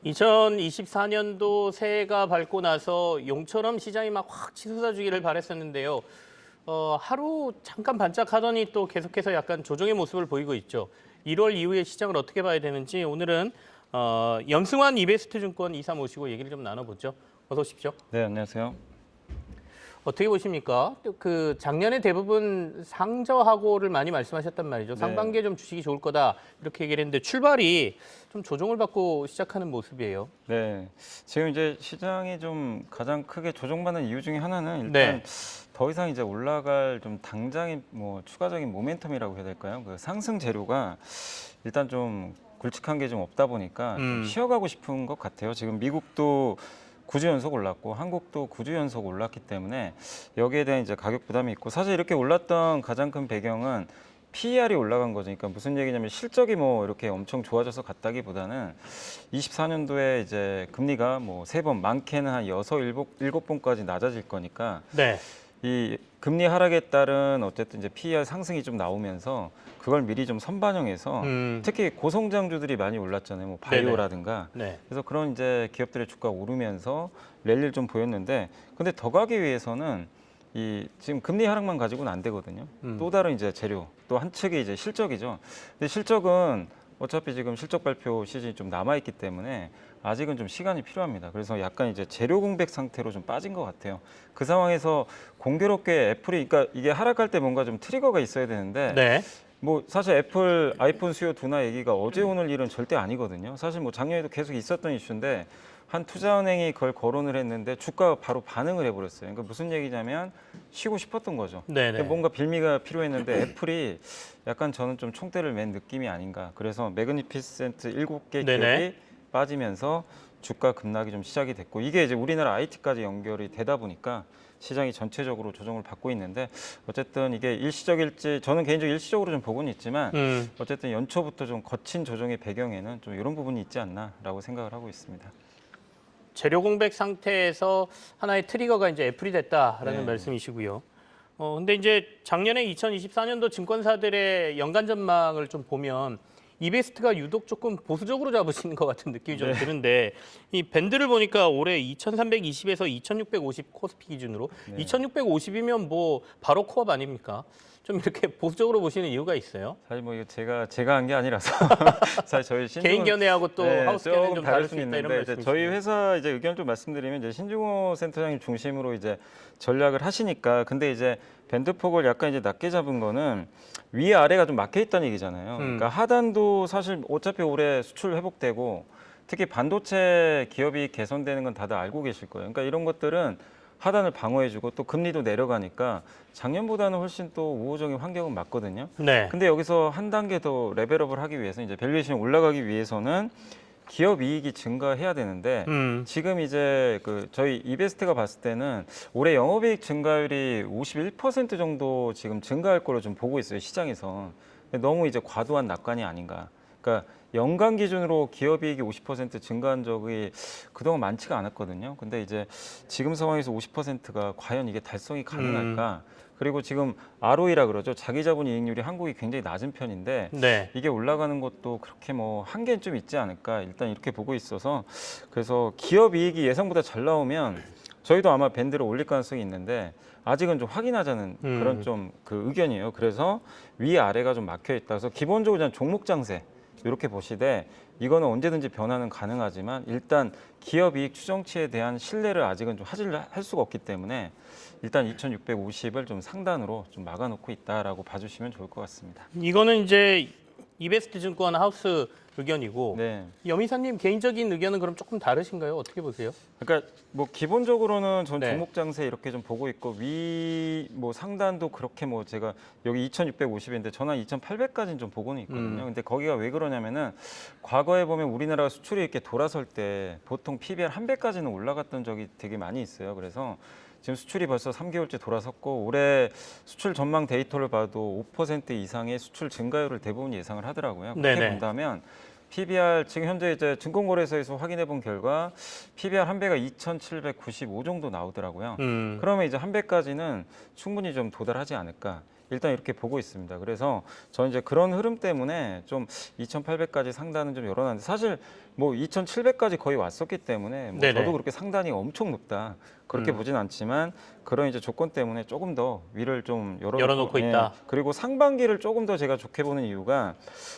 2024년도 새해가 밝고 나서 용처럼 시장이 막 확 치솟아주기를 바랬었는데요. 하루 잠깐 반짝하더니 또 계속해서 약간 조정의 모습을 보이고 있죠. 1월 이후의 시장을 어떻게 봐야 되는지 오늘은 염승환 이베스트증권 이사 모시고 얘기를 좀 나눠보죠. 어서 오십시오. 네, 안녕하세요. 어떻게 보십니까? 그 작년에 대부분 상저하고를 많이 말씀하셨단 말이죠. 네. 상반기에 좀 주식이 좋을 거다 이렇게 얘기를 했는데 출발이 좀 조정을 받고 시작하는 모습이에요. 네, 지금 이제 시장이 좀 가장 크게 조정받는 이유 중에 하나는 일단 네. 더 이상 이제 올라갈 좀 당장의 뭐 추가적인 모멘텀이라고 해야 될까요? 그 상승 재료가 일단 좀 굵직한 게 좀 없다 보니까 좀 쉬어가고 싶은 것 같아요. 지금 미국도 9주 연속 올랐고 한국도 9주 연속 올랐기 때문에 여기에 대한 이제 가격 부담이 있고 사실 이렇게 올랐던 가장 큰 배경은 PER이 올라간 거죠. 그러니까 무슨 얘기냐면 실적이 뭐 이렇게 엄청 좋아져서 갔다기보다는 24년도에 이제 금리가 뭐 3번, 많게는 한 6, 7번까지 낮아질 거니까 네. 이 금리 하락에 따른 어쨌든 이제 PER 상승이 좀 나오면서 그걸 미리 좀 선반영해서 특히 고성장주들이 많이 올랐잖아요. 뭐 바이오라든가. 네. 그래서 그런 이제 기업들의 주가가 오르면서 랠리를 좀 보였는데 근데 더 가기 위해서는 이 지금 금리 하락만 가지고는 안 되거든요. 또 다른 이제 재료, 또 한 측이 이제 실적이죠. 근데 실적은 어차피 지금 실적 발표 시즌이 좀 남아 있기 때문에 아직은 좀 시간이 필요합니다. 그래서 약간 이제 재료 공백 상태로 좀 빠진 것 같아요. 그 상황에서 공교롭게 애플이 그러니까 이게 하락할 때 뭔가 좀 트리거가 있어야 되는데 네. 뭐 사실 애플 아이폰 수요 둔화 얘기가 어제 오늘 일은 절대 아니거든요. 사실 뭐 작년에도 계속 있었던 이슈인데 한 투자은행이 그걸 거론을 했는데 주가가 바로 반응을 해버렸어요. 그러니까 무슨 얘기냐면 쉬고 싶었던 거죠. 네네. 뭔가 빌미가 필요했는데 애플이 약간 저는 좀 총대를 맨 느낌이 아닌가. 그래서 매그니피센트 7개 네네. 기업이 빠지면서 주가 급락이 좀 시작이 됐고 이게 이제 우리나라 IT까지 연결이 되다 보니까 시장이 전체적으로 조정을 받고 있는데 어쨌든 이게 일시적일지 저는 개인적으로 일시적으로 좀 보고는 있지만 어쨌든 연초부터 좀 거친 조정의 배경에는 좀 이런 부분이 있지 않나라고 생각을 하고 있습니다. 재료 공백 상태에서 하나의 트리거가 이제 애플이 됐다라는 네. 말씀이시고요. 근데 이제 작년에 2024년도 증권사들의 연간 전망을 좀 보면 이베스트가 유독 조금 보수적으로 잡으시는 것 같은 느낌이 좀 드는데 이 밴드를 보니까 올해 2,320에서 2,650 코스피 기준으로 2,650이면 뭐 바로 코업 아닙니까? 좀 이렇게 보수적으로 보시는 이유가 있어요? 사실 뭐 이거 제가 한 게 아니라서 사실 저희 신중호 개인 견해하고 또 하우스 견해는 좀 다를 수 수는 있다 이런 있는데 이제 말씀이시죠? 저희 회사 이제 의견을 좀 말씀드리면 이제 신중호 센터장님 중심으로 이제 전략을 하시니까 근데 이제 밴드폭을 약간 이제 낮게 잡은 거는 위 아래가 좀 막혀 있다는 얘기잖아요. 그러니까 하단도 사실 어차피 올해 수출 회복되고 특히 반도체 기업이 개선되는 건 다들 알고 계실 거예요. 그러니까 이런 것들은 하단을 방어해주고 또 금리도 내려가니까 작년보다는 훨씬 또 우호적인 환경은 맞거든요. 네. 근데 여기서 한 단계 더 레벨업을 하기 위해서 이제 밸류에이션이 올라가기 위해서는 기업 이익이 증가해야 되는데 지금 이제 그 저희 이베스트가 봤을 때는 올해 영업이익 증가율이 51% 정도 지금 증가할 거로 좀 보고 있어요 시장에서. 너무 이제 과도한 낙관이 아닌가. 그러니까 연간 기준으로 기업이익이 50% 증가한 적이 그동안 많지가 않았거든요. 근데 이제 지금 상황에서 50%가 과연 이게 달성이 가능할까? 그리고 지금 ROE라 그러죠. 자기자본 이익률이 한국이 굉장히 낮은 편인데 네. 이게 올라가는 것도 그렇게 뭐 한계는 좀 있지 않을까? 일단 이렇게 보고 있어서 그래서 기업 이익이 예상보다 잘 나오면 저희도 아마 밴드를 올릴 가능성이 있는데 아직은 좀 확인하자는 그런 좀 그 의견이에요. 그래서 위 아래가 좀 막혀 있다. 그래서 기본적으로 그냥 종목 장세 이렇게 보시되 이거는 언제든지 변화는 가능하지만 일단 기업 이익 추정치에 대한 신뢰를 아직은 좀 할 수가 없기 때문에 일단 2,650을 좀 상단으로 좀 막아놓고 있다라고 봐주시면 좋을 것 같습니다. 이거는 이제 이베스트 증권 하우스 의견이고 네. 염 이사님 개인적인 의견은 그럼 조금 다르신가요? 어떻게 보세요? 그러니까 뭐 기본적으로는 전 네. 종목 장세 이렇게 좀 보고 있고 위 뭐 상단도 그렇게 뭐 제가 여기 2,650인데 저는 2,800까지는 좀 보고는 있거든요. 근데 거기가 왜 그러냐면은 과거에 보면 우리나라가 수출이 이렇게 돌아설 때 보통 PBR 한 배까지는 올라갔던 적이 되게 많이 있어요. 그래서 지금 수출이 벌써 3개월째 돌아섰고 올해 수출 전망 데이터를 봐도 5% 이상의 수출 증가율을 대부분 예상을 하더라고요. 그렇게 네네. 본다면 PBR 지금 현재 이제 증권거래소에서 확인해 본 결과 PBR 한 배가 2,795 정도 나오더라고요. 그러면 이제 한 배까지는 충분히 좀 도달하지 않을까. 일단 이렇게 보고 있습니다. 그래서 저는 이제 그런 흐름 때문에 좀 2,800까지 상단은 좀 열어놨는데 사실 뭐 2,700까지 거의 왔었기 때문에 뭐 네네. 저도 그렇게 상단이 엄청 높다 그렇게 보진 않지만 그런 이제 조건 때문에 조금 더 위를 좀 열어놓고 있다. 그리고 상반기를 조금 더 제가 좋게 보는 이유가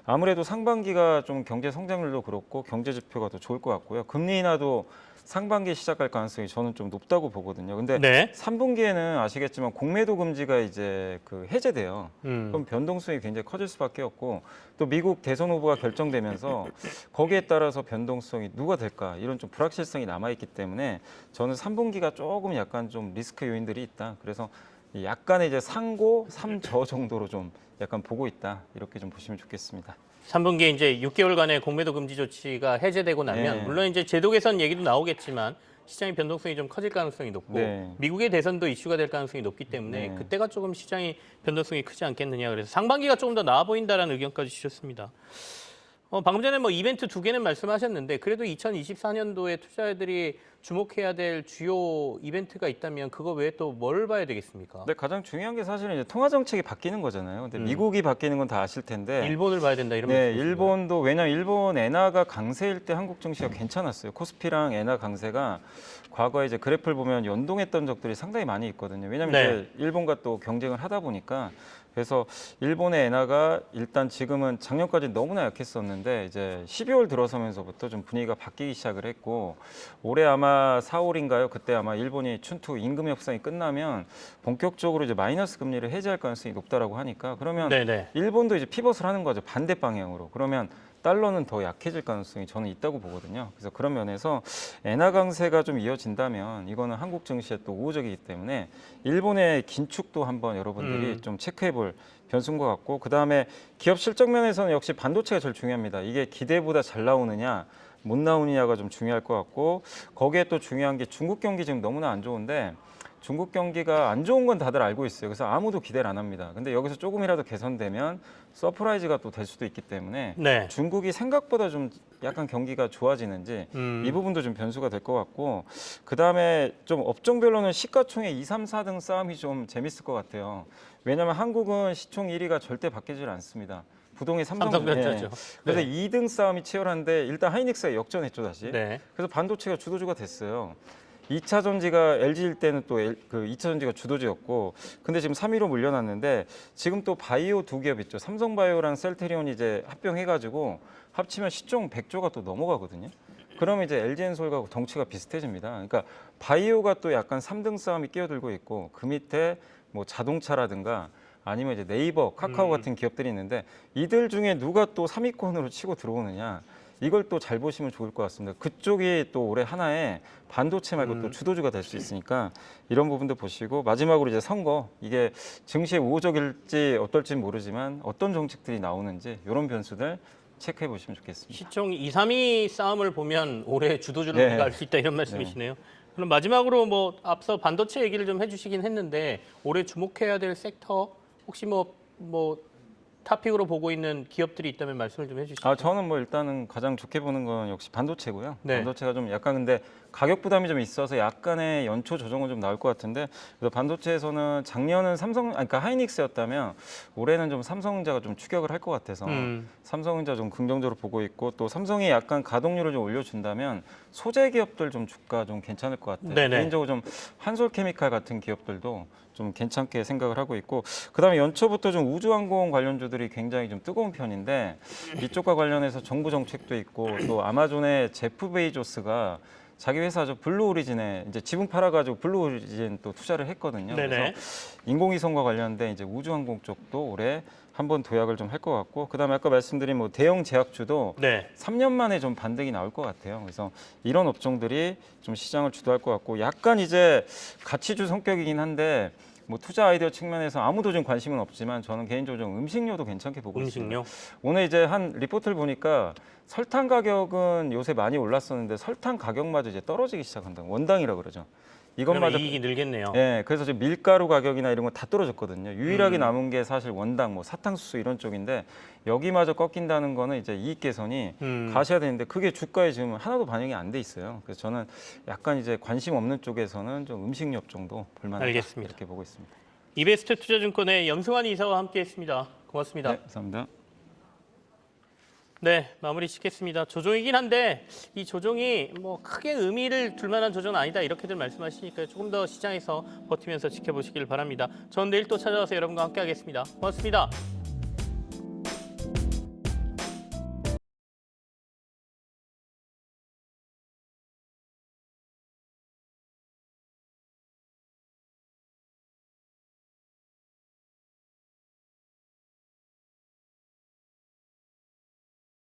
아무래도 상반기가 좀 경제 성장률도 그렇고 경제 지표가 더 좋을 것 같고요. 금리 인하도 상반기에 시작할 가능성이 저는 좀 높다고 보거든요. 근데 네. 3분기에는 아시겠지만 공매도 금지가 이제 그 해제돼요. 그럼 변동성이 굉장히 커질 수밖에 없고 또 미국 대선 후보가 결정되면서 거기에 따라서 변동성이 누가 될까 이런 좀 불확실성이 남아 있기 때문에 저는 3분기가 조금 약간 좀 리스크 요인들이 있다. 그래서 약간의 이제 상고 3저 정도로 좀 약간 보고 있다. 이렇게 좀 보시면 좋겠습니다. 3분기에 이제 6개월간의 공매도 금지 조치가 해제되고 나면 네. 물론 이제 제도 개선 얘기도 나오겠지만 시장의 변동성이 좀 커질 가능성이 높고 네. 미국의 대선도 이슈가 될 가능성이 높기 때문에 네. 그때가 조금 시장의 변동성이 크지 않겠느냐. 그래서 상반기가 조금 더 나아 보인다라는 의견까지 주셨습니다. 방금 전에 뭐 이벤트 2개는 말씀하셨는데 그래도 2024년도에 투자자들이 주목해야 될 주요 이벤트가 있다면 그거 외에 또 뭘 봐야 되겠습니까? 근데 가장 중요한 게 사실은 이제 통화 정책이 바뀌는 거잖아요. 근데 미국이 바뀌는 건 다 아실 텐데. 일본을 봐야 된다 이런 네, 말씀이신가요? 일본도 왜냐면 일본 엔화가 강세일 때 한국 증시가 괜찮았어요. 코스피랑 엔화 강세가 과거에 이제 그래프를 보면 연동했던 적들이 상당히 많이 있거든요. 왜냐면 네. 이제 일본과 또 경쟁을 하다 보니까 그래서 일본의 엔화가 일단 지금은 작년까지 너무나 약했었는데 이제 12월 들어서면서부터 좀 분위기가 바뀌기 시작을 했고 올해 아마 4월인가요? 그때 아마 일본이 춘투 임금 협상이 끝나면 본격적으로 이제 마이너스 금리를 해제할 가능성이 높다라고 하니까 그러면 네네. 일본도 이제 피벗을 하는 거죠. 반대 방향으로. 그러면 달러는 더 약해질 가능성이 저는 있다고 보거든요. 그래서 그런 면에서 엔화 강세가 좀 이어진다면 이거는 한국 증시에 또 우호적이기 때문에 일본의 긴축도 한번 여러분들이 좀 체크해 볼 변수인 것 같고 그다음에 기업 실적 면에서는 역시 반도체가 제일 중요합니다. 이게 기대보다 잘 나오느냐 못 나오느냐가 좀 중요할 것 같고 거기에 또 중요한 게 중국 경기 지금 너무나 안 좋은데 중국 경기가 안 좋은 건 다들 알고 있어요. 그래서 아무도 기대를 안 합니다. 근데 여기서 조금이라도 개선되면 서프라이즈가 또 될 수도 있기 때문에 네. 중국이 생각보다 좀 약간 경기가 좋아지는지 이 부분도 좀 변수가 될 것 같고 그다음에 좀 업종별로는 시가총액 2, 3, 4등 싸움이 좀 재밌을 것 같아요. 왜냐하면 한국은 시총 1위가 절대 바뀌질 않습니다. 부동의 삼성전자죠. 그래서 네. 2등 싸움이 치열한데 일단 하이닉스가 역전했죠 다시. 네. 그래서 반도체가 주도주가 됐어요. 2차 전지가 LG일 때는 또 그 2차 전지가 주도주였고 근데 지금 3위로 물려났는데 지금 또 바이오 두 기업 있죠. 삼성바이오랑 셀트리온이 이제 합병해가지고 합치면 시총 100조가 또 넘어가거든요. 그러면 이제 LG엔솔과 덩치가 비슷해집니다. 그러니까 바이오가 또 약간 3등 싸움이 끼어들고 있고 그 밑에 뭐 자동차라든가 아니면 이제 네이버, 카카오 같은 기업들이 있는데 이들 중에 누가 또 3위권으로 치고 들어오느냐 이걸 또 잘 보시면 좋을 것 같습니다. 그쪽이 또 올해 하나의 반도체 말고 또 주도주가 될 수 있으니까 이런 부분도 보시고 마지막으로 이제 선거 이게 증시에 우호적일지 어떨지 모르지만 어떤 정책들이 나오는지 이런 변수들 체크해 보시면 좋겠습니다. 시총 2, 3위 싸움을 보면 올해 주도주를 네. 우리가 알 수 있다 이런 말씀이시네요. 그럼 마지막으로 뭐 앞서 반도체 얘기를 좀 해주시긴 했는데 올해 주목해야 될 섹터 혹시 뭐 탑픽으로 보고 있는 기업들이 있다면 말씀을 좀 해주시죠. 저는 뭐 일단은 가장 좋게 보는 건 역시 반도체고요. 네. 반도체가 좀 약간 근데 가격 부담이 좀 있어서 약간의 연초 조정은 좀 나올 것 같은데 그래서 반도체에서는 작년은 그러니까 하이닉스였다면 올해는 좀 삼성전자가 좀 추격을 할 것 같아서 삼성전자 좀 긍정적으로 보고 있고 또 삼성이 약간 가동률을 좀 올려준다면 소재 기업들 좀 주가 좀 괜찮을 것 같아요. 네네. 개인적으로 좀 한솔케미칼 같은 기업들도 좀 괜찮게 생각을 하고 있고 그다음에 연초부터 좀 우주항공 관련주들이 굉장히 좀 뜨거운 편인데 이쪽과 관련해서 정부 정책도 있고 또 아마존의 제프 베이조스가 자기 회사죠 블루 오리진에 이제 지분 팔아가지고 블루 오리진 또 투자를 했거든요. 네네. 그래서 인공위성과 관련된 이제 우주항공 쪽도 올해 한번 도약을 좀 할 것 같고 그다음에 아까 말씀드린 뭐 대형 제약주도 네. 3년 만에 좀 반등이 나올 것 같아요. 그래서 이런 업종들이 좀 시장을 주도할 것 같고 약간 이제 가치주 성격이긴 한데 뭐 투자 아이디어 측면에서 아무도 좀 관심은 없지만 저는 개인적으로 좀 음식료도 괜찮게 보고 있습니다. 음식료. 오늘 이제 한 리포트를 보니까 설탕 가격은 요새 많이 올랐었는데 설탕 가격마저 이제 떨어지기 시작한다. 원당이라 그러죠. 그러면 이것마저 이익이 늘겠네요. 예, 그래서 지금 밀가루 가격이나 이런 거 다 떨어졌거든요. 유일하게 남은 게 사실 원당, 뭐 사탕수수 이런 쪽인데 여기마저 꺾인다는 거는 이제 이익 개선이 가셔야 되는데 그게 주가에 지금 하나도 반영이 안 돼 있어요. 그래서 저는 약간 이제 관심 없는 쪽에서는 좀 음식료 정도 볼만하다 알겠습니다. 이렇게 보고 있습니다. 이베스트 투자증권의 염승환 이사와 함께했습니다. 고맙습니다. 네, 감사합니다. 네, 마무리 짓겠습니다. 조정이긴 한데 이 조정이 뭐 크게 의미를 둘 만한 조정은 아니다 이렇게들 말씀하시니까 조금 더 시장에서 버티면서 지켜보시길 바랍니다. 전 내일 또 찾아와서 여러분과 함께하겠습니다. 고맙습니다.